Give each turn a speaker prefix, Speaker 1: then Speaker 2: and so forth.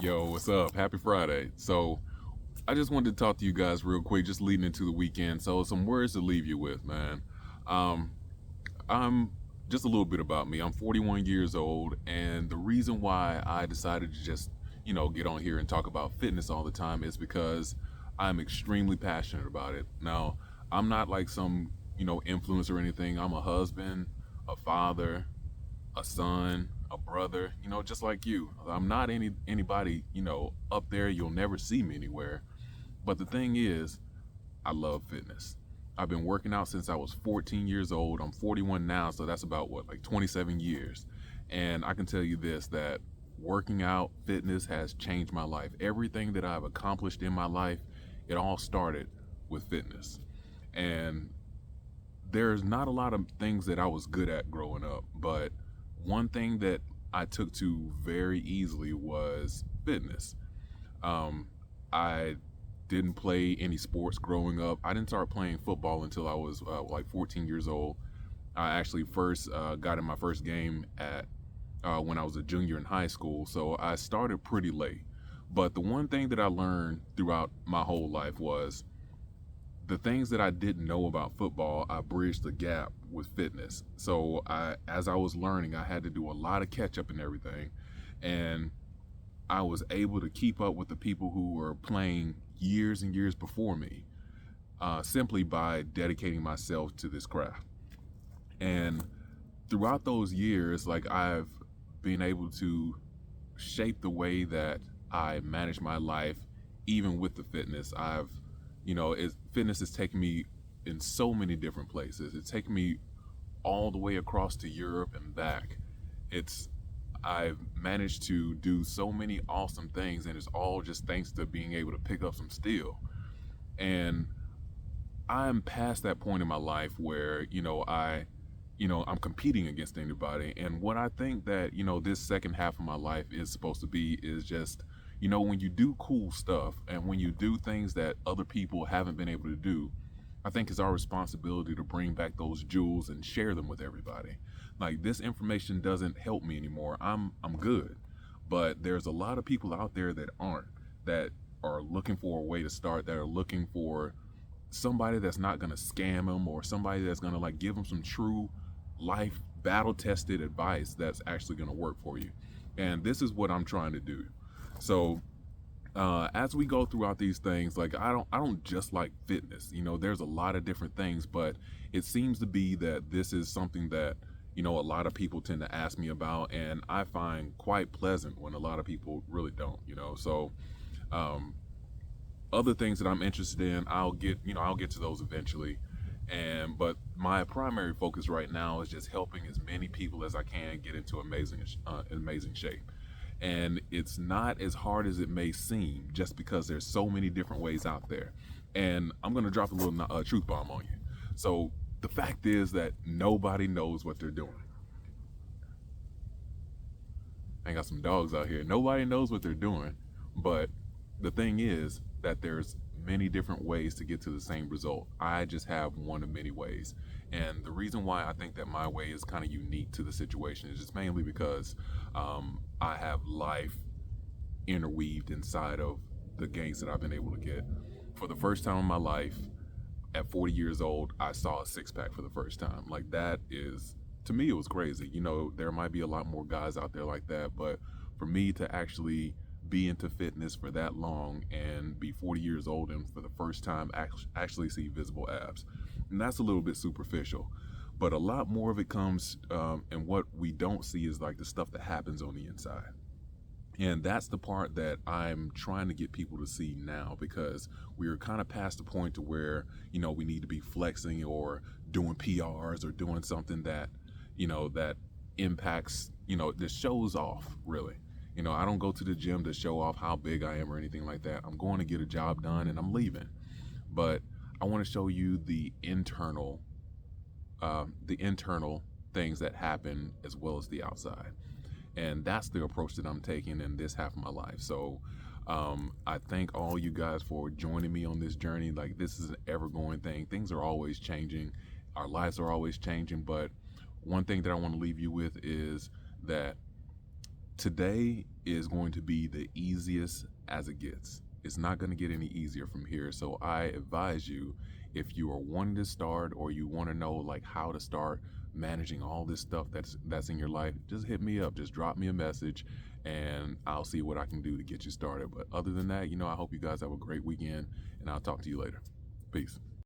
Speaker 1: Yo, what's up? Happy Friday. So, I just wanted to talk to you guys real quick, just leading into the weekend. So, some words to leave you with, man. Um, I'm just a little bit about me. I'm 41 years old, and the reason why I decided to just, get on here and talk about fitness all the time is because I'm extremely passionate about it. Now, I'm not like some, influencer or anything. I'm a husband, a father, a son, a brother, just like you. I'm not anybody, up there. You'll never see me anywhere. But the thing is, I love fitness. I've been working out since I was 14 years old. I'm 41 now, so that's about what, like 27 years. And I can tell you this that working out, fitness has changed my life. Everything that I've accomplished in my life, it all started with fitness. And there's not a lot of things that I was good at growing up, but one thing that I took to very easily was fitness. Um, I didn't play any sports growing up. I didn't start playing football until I was like 14 years old. I actually first got in my first game at when I was a junior in high school, so I started pretty late. But the one thing that I learned throughout my whole life was the things that I didn't know about football, I bridged the gap with fitness. So as I was learning, I had to do a lot of catch up and everything, and I was able to keep up with the people who were playing years and years before me, simply by dedicating myself to this craft. And throughout those years, like I've been able to shape the way that I manage my life, even with the fitness. Fitness has taken me in so many different places. It's taken me all the way across to Europe and back. It's I've managed to do so many awesome things, and it's all just thanks to being able to pick up some steel. And I'm past that point in my life where I'm competing against anybody. And what I think that this second half of my life is supposed to be is just when you do cool stuff and when you do things that other people haven't been able to do, I think it's our responsibility to bring back those jewels and share them with everybody. Like this information doesn't help me anymore. I'm good. But there's a lot of people out there that aren't, that are looking for a way to start, that are looking for somebody that's not going to scam them, or somebody that's going to like give them some true life battle tested advice that's actually going to work for you. And this is what I'm trying to do. So as we go throughout these things, like I don't just like fitness. There's a lot of different things, but it seems to be that this is something that a lot of people tend to ask me about, and I find quite pleasant when a lot of people really don't. So um, other things that I'm interested in, I'll get to those eventually. But my primary focus right now is just helping as many people as I can get into amazing shape. And it's not as hard as it may seem, just because there's so many different ways out there. And I'm gonna drop a little truth bomb on you. So the fact is that nobody knows what they're doing. I got some dogs out here. Nobody knows what they're doing, but the thing is that there's many different ways to get to the same result. I just have one of many ways. And the reason why I think that my way is kind of unique to the situation is just mainly because I have life interweaved inside of the gains that I've been able to get. For the first time in my life, at 40 years old, I saw a six pack for the first time. Like that is, to me, it was crazy. There might be a lot more guys out there like that, but for me to actually be into fitness for that long and be 40 years old and for the first time actually see visible abs, and that's a little bit superficial. But a lot more of it comes, and what we don't see is like the stuff that happens on the inside. And that's the part that I'm trying to get people to see now, because we're kind of past the point to where, we need to be flexing or doing PRs or doing something that impacts, that shows off really. I don't go to the gym to show off how big I am or anything like that. I'm going to get a job done and I'm leaving. But I want to show you the internal things that happen as well as the outside. And that's the approach that I'm taking in this half of my life. So I thank all you guys for joining me on this journey. Like this is an ever going thing. Things are always changing. Our lives are always changing. But one thing that I want to leave you with is that Today is going to be the easiest as it gets. It's not going to get any easier from here. So I advise you, if you are wanting to start or you want to know like how to start managing all this stuff that's in your life, just hit me up. Just drop me a message and I'll see what I can do to get you started. But other than that, I hope you guys have a great weekend and I'll talk to you later. Peace.